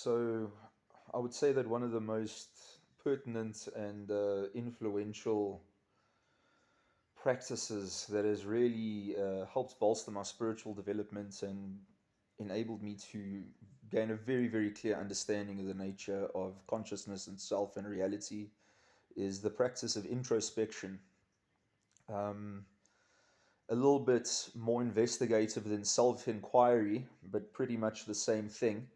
So I would say that one of the most pertinent and influential practices that has really helped bolster my spiritual development and enabled me to gain a very, very clear understanding of the nature of consciousness and self and reality is the practice of introspection. Um, a little bit more investigative than self inquiry, but pretty much the same thing.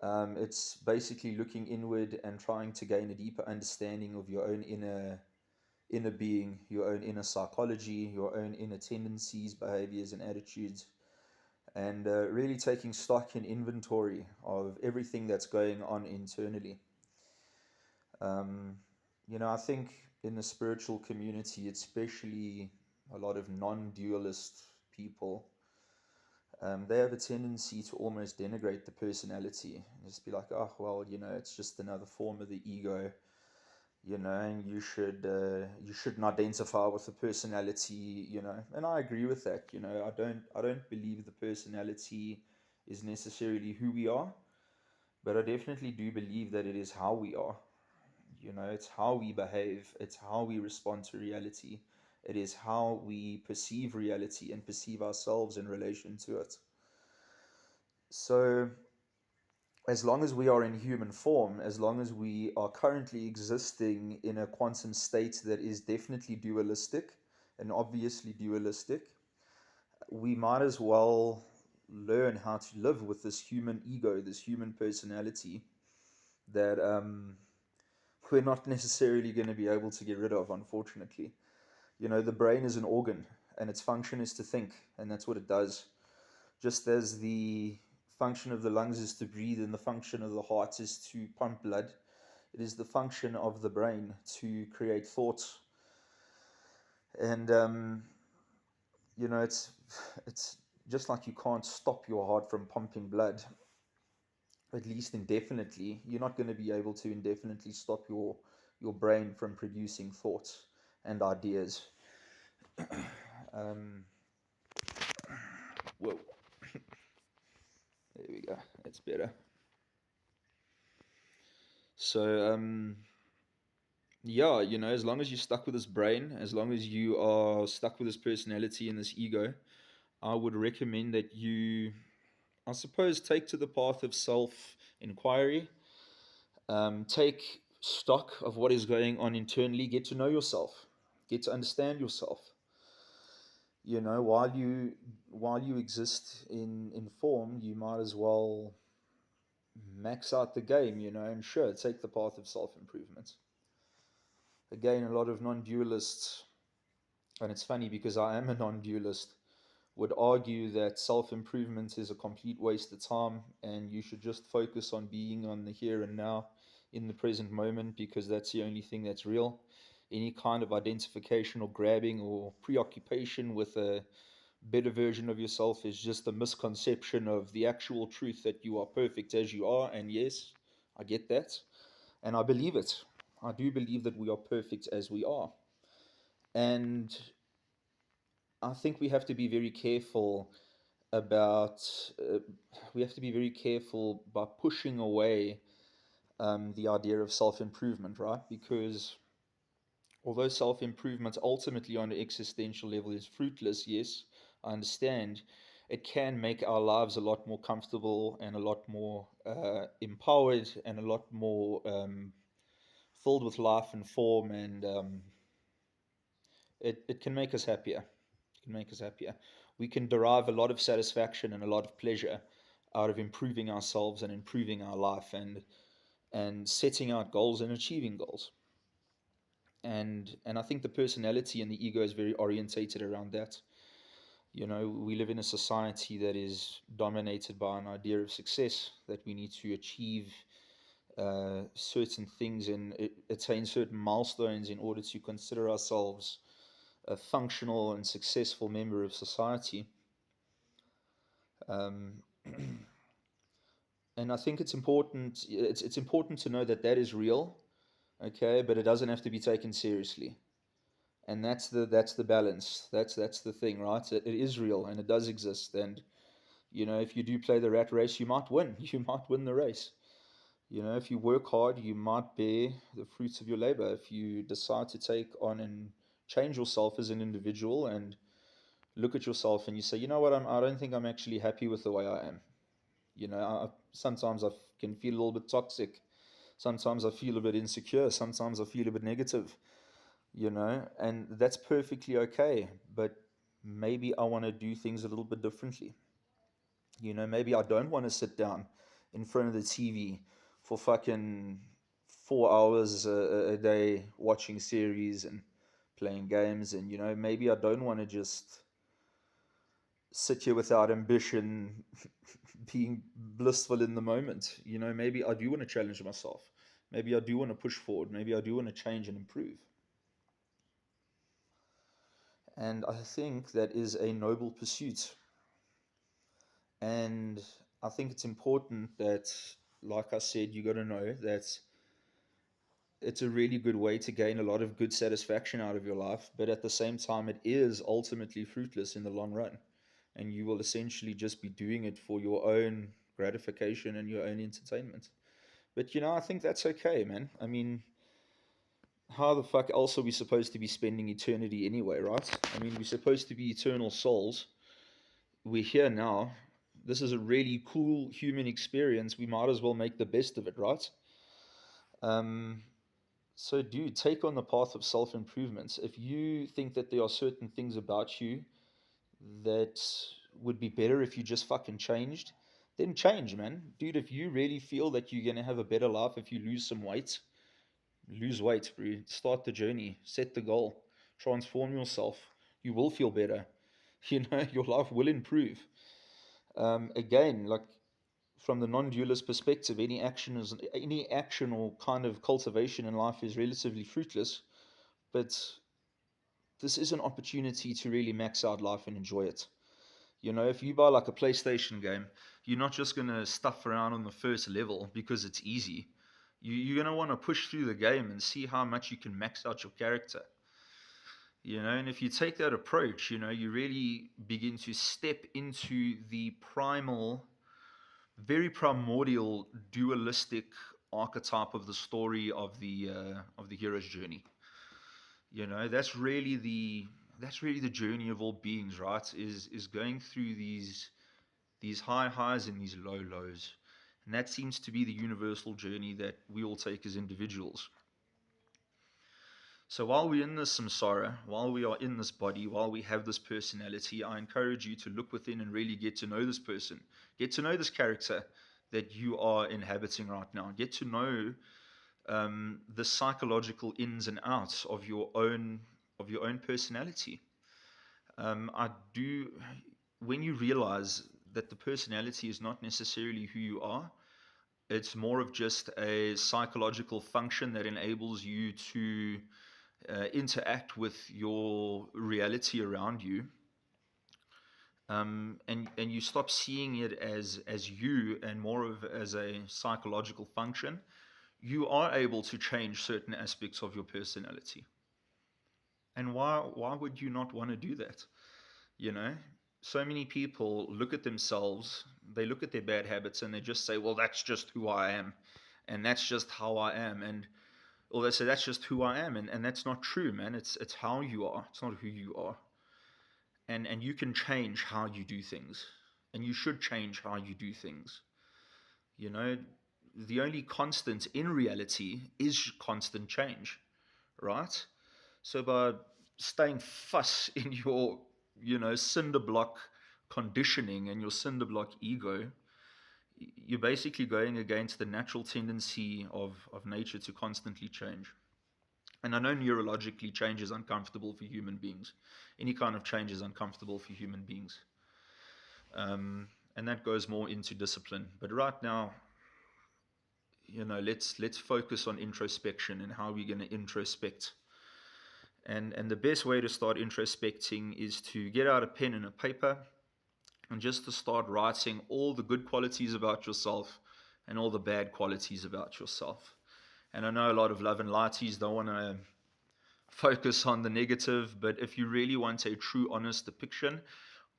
It's basically looking inward and trying to gain a deeper understanding of your own inner being, your own inner psychology, your own inner tendencies, behaviors, and attitudes, and really taking stock and inventory of everything that's going on internally. Um, I think in the spiritual community, especially a lot of non-dualist people, they have a tendency to almost denigrate the personality and just be like, oh, well, it's just another form of the ego, and you shouldn't identify with the personality, and I agree with that. I don't believe the personality is necessarily who we are, but I definitely do believe that it is how we are. It's how we behave, it's how we respond to reality, it is how we perceive reality and perceive ourselves in relation to it. So as long as we are in human form, as long as we are currently existing in a quantum state that is definitely dualistic and obviously dualistic, we might as well learn how to live with this human ego, this human personality that we're not necessarily going to be able to get rid of, unfortunately. The brain is an organ and its function is to think, and that's what it does. Just as the function of the lungs is to breathe and the function of the heart is to pump blood, it is the function of the brain to create thoughts. And it's just like you can't stop your heart from pumping blood, at least indefinitely. You're not going to be able to indefinitely stop your brain from producing thoughts and ideas. um, Whoa, there we go. That's better. So yeah, as long as you're stuck with this brain, as long as you are stuck with this personality and this ego, I would recommend that you, I suppose, take to the path of self inquiry. Take stock of what is going on internally, get to know yourself, get to understand yourself. While you exist in form, you might as well max out the game, and sure, take the path of self improvement. Again, a lot of non dualists, and it's funny because I am a non dualist, would argue that self improvement is a complete waste of time and you should just focus on being on the here and now in the present moment because that's the only thing that's real. Any kind of identification or grabbing or preoccupation with a better version of yourself is just a misconception of the actual truth that you are perfect as you are. And yes, I get that. And I believe it. I do believe that we are perfect as we are. And I think we have to be very careful about, uh, we have to be very careful by pushing away the idea of self improvement, right? Because although self improvement ultimately on an existential level is fruitless, yes, I understand, it can make our lives a lot more comfortable and a lot more empowered and a lot more filled with life and form, and it can make us happier. It can make us happier. We can derive a lot of satisfaction and a lot of pleasure out of improving ourselves and improving our life and setting out goals and achieving goals. And I think the personality and the ego is very orientated around that. We live in a society that is dominated by an idea of success, that we need to achieve certain things and attain certain milestones in order to consider ourselves a functional and successful member of society. Um, and I think it's important. It's important to know that that is real, okay, but it doesn't have to be taken seriously. And that's the balance. That's the thing, right? It is real and it does exist. And if you do play the rat race, you might win. You might win the race. If you work hard, you might bear the fruits of your labor. If you decide to take on and change yourself as an individual and look at yourself and you say, you know what, I don't think I'm actually happy with the way I am. Sometimes I can feel a little bit toxic. Sometimes I feel a bit insecure. Sometimes I feel a bit negative, and that's perfectly okay. But maybe I want to do things a little bit differently. Maybe I don't want to sit down in front of the TV for fucking 4 hours a day watching series and playing games. And, maybe I don't want to just sit here without ambition, being blissful in the moment. Maybe I do want to challenge myself. Maybe I do want to push forward. Maybe I do want to change and improve. And I think that is a noble pursuit. And I think it's important that, like I said, you got to know that it's a really good way to gain a lot of good satisfaction out of your life. But at the same time, it is ultimately fruitless in the long run. And you will essentially just be doing it for your own gratification and your own entertainment. But I think that's okay, man. I mean, how the fuck else are we supposed to be spending eternity anyway, right? I mean, we're supposed to be eternal souls. We're here now. This is a really cool human experience. We might as well make the best of it, right? Um, so, dude, take on the path of self improvement. If you think that there are certain things about you that would be better if you just fucking changed, then change, man. Dude, if you really feel that you're going to have a better life if you lose some weight, lose weight, bro. Start the journey, set the goal, transform yourself. You will feel better. Your life will improve. Again, like from the non-dualist perspective, any action or kind of cultivation in life is relatively fruitless. But this is an opportunity to really max out life and enjoy it. If you buy like a PlayStation game, you're not just going to stuff around on the first level because it's easy. You're going to want to push through the game and see how much you can max out your character. And if you take that approach, you really begin to step into the primal, very primordial, dualistic archetype of the story of the hero's journey. That's really the journey of all beings, right? Is going through these high highs and these low lows. And that seems to be the universal journey that we all take as individuals. So while we're in this samsara, while we are in this body, while we have this personality, I encourage you to look within and really get to know this person. Get to know this character that you are inhabiting right now. Get to know the psychological ins and outs of your own personality. I do. When you realize that the personality is not necessarily who you are, it's more of just a psychological function that enables you to interact with your reality around you, and you stop seeing it as you and more of as a psychological function. You are able to change certain aspects of your personality. And why would you not want to do that? You know, so many people look at themselves, they look at their bad habits, and they just say, "Well, that's just who I am, and that's just how I am," or they say, "That's just who I am," and that's not true, man. It's how you are. It's not who you are. And you can change how you do things, and you should change how you do things. You know, the only constant in reality is constant change, right? So by staying fuss in your, cinder block conditioning and your cinder block ego, you're basically going against the natural tendency of nature to constantly change. And I know neurologically change is uncomfortable for human beings. Any kind of change is uncomfortable for human beings. And that goes more into discipline. But right now, let's focus on introspection and how we're going to introspect. And the best way to start introspecting is to get out a pen and a paper and just to start writing all the good qualities about yourself and all the bad qualities about yourself. And I know a lot of love and lighties don't want to focus on the negative, but if you really want a true, honest depiction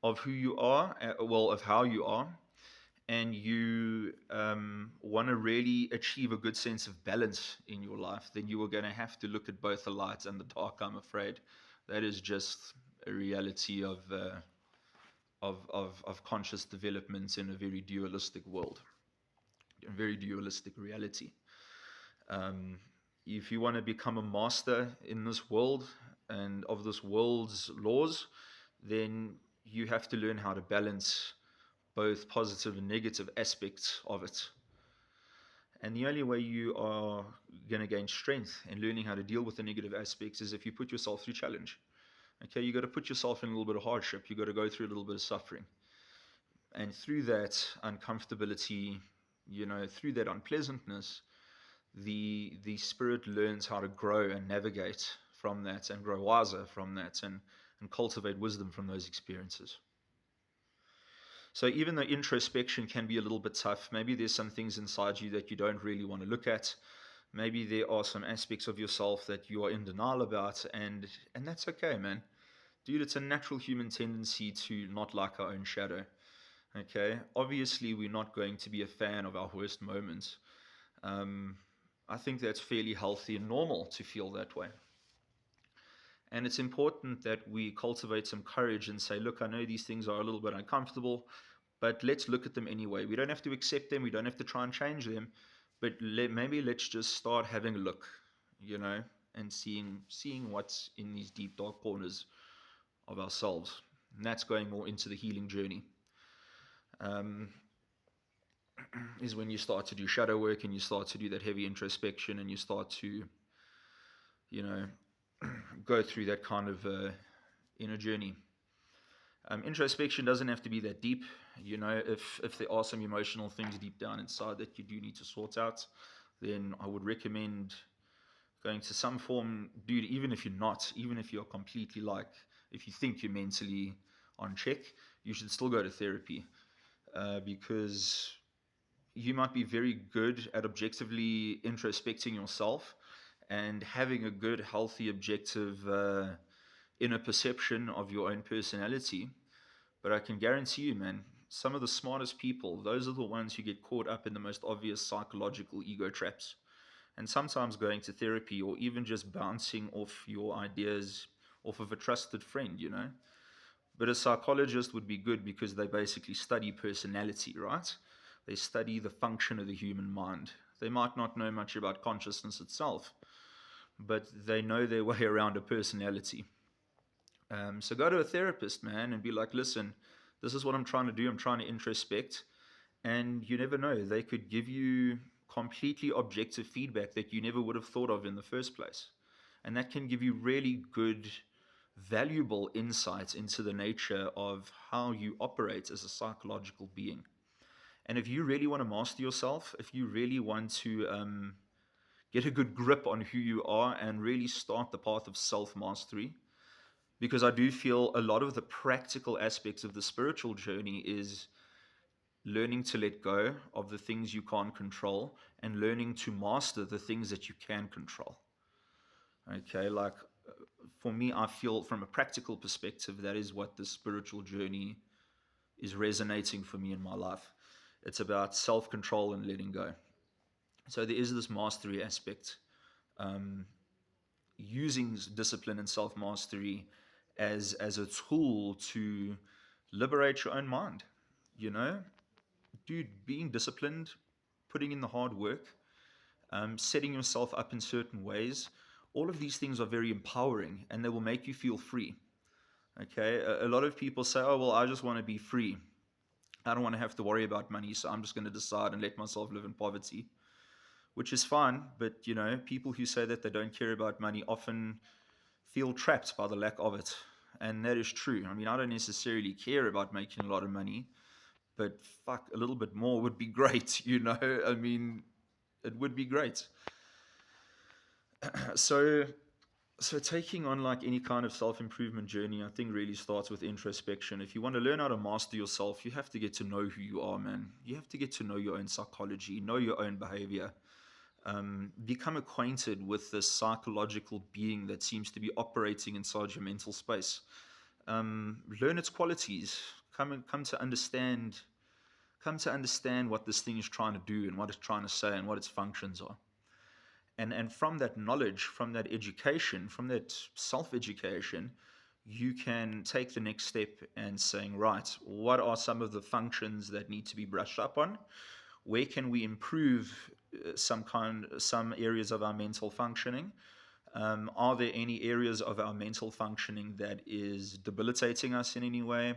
of who you are, of how you are, and you want to really achieve a good sense of balance in your life, then you are going to have to look at both the light and the dark, I'm afraid. That is just a reality of conscious development in a very dualistic world, a very dualistic reality. Um, if you want to become a master in this world and of this world's laws, then you have to learn how to balance both positive and negative aspects of it. And the only way you are going to gain strength in learning how to deal with the negative aspects is if you put yourself through challenge. Okay, you got to put yourself in a little bit of hardship. You got to go through a little bit of suffering. And through that uncomfortability, through that unpleasantness, the spirit learns how to grow and navigate from that and grow wiser from that and cultivate wisdom from those experiences. So even though introspection can be a little bit tough, maybe there's some things inside you that you don't really want to look at. Maybe there are some aspects of yourself that you are in denial about, and that's okay, man. Dude, it's a natural human tendency to not like our own shadow. Okay? Obviously, we're not going to be a fan of our worst moments. Um, I think that's fairly healthy and normal to feel that way. And it's important that we cultivate some courage and say, look, I know these things are a little bit uncomfortable, but let's look at them anyway. We don't have to accept them. We don't have to try and change them. But maybe let's just start having a look, and seeing what's in these deep, dark corners of ourselves. And that's going more into the healing journey. Um, is when you start to do shadow work and you start to do that heavy introspection and you start to, you know, go through that kind of inner journey. Introspection doesn't have to be that deep. If there are some emotional things deep down inside that you do need to sort out, then I would recommend going to some form, dude, even if you're completely if you think you're mentally on check, you should still go to therapy, because you might be very good at objectively introspecting yourself and having a good, healthy, objective inner perception of your own personality. But I can guarantee you, man, some of the smartest people, those are the ones who get caught up in the most obvious psychological ego traps. And sometimes going to therapy or even just bouncing off your ideas off of a trusted friend. But a psychologist would be good because they basically study personality, right? They study the function of the human mind. They might not know much about consciousness itself, but they know their way around a personality. So go to a therapist, man, and be like, listen, this is what I'm trying to do. I'm trying to introspect. And you never know, they could give you completely objective feedback that you never would have thought of in the first place. And that can give you really good, valuable insights into the nature of how you operate as a psychological being. And if you really want to master yourself, if you really want to get a good grip on who you are and really start the path of self mastery, because I do feel a lot of the practical aspects of the spiritual journey is learning to let go of the things you can't control and learning to master the things that you can control. Okay, for me, I feel from a practical perspective, that is what the spiritual journey is resonating for me in my life. It's about self control and letting go. So there is this mastery aspect, um, using discipline and self mastery as a tool to liberate your own mind. You know, dude, being disciplined, putting in the hard work, setting yourself up in certain ways, all of these things are very empowering and they will make you feel free. Okay, a lot of people say, oh, well, I just want to be free. I don't want to have to worry about money, so I'm just going to decide and let myself live in poverty, which is fine. But, people who say that they don't care about money often feel trapped by the lack of it. And that is true. I mean, I don't necessarily care about making a lot of money, but fuck, a little bit more would be great, I mean, it would be great. So taking on like any kind of self-improvement journey, I think really starts with introspection. If you want to learn how to master yourself, you have to get to know who you are, man. You have to get to know your own psychology, know your own behavior, become acquainted with this psychological being that seems to be operating inside your mental space. Learn its qualities, come to understand come to understand what this thing is trying to do and what it's trying to say and what its functions are. And from that knowledge, from that education, from that self-education, you can take the next step and saying, right, what are some of the functions that need to be brushed up on? Where can we improve some areas of our mental functioning? Are there any areas of our mental functioning that is debilitating us in any way?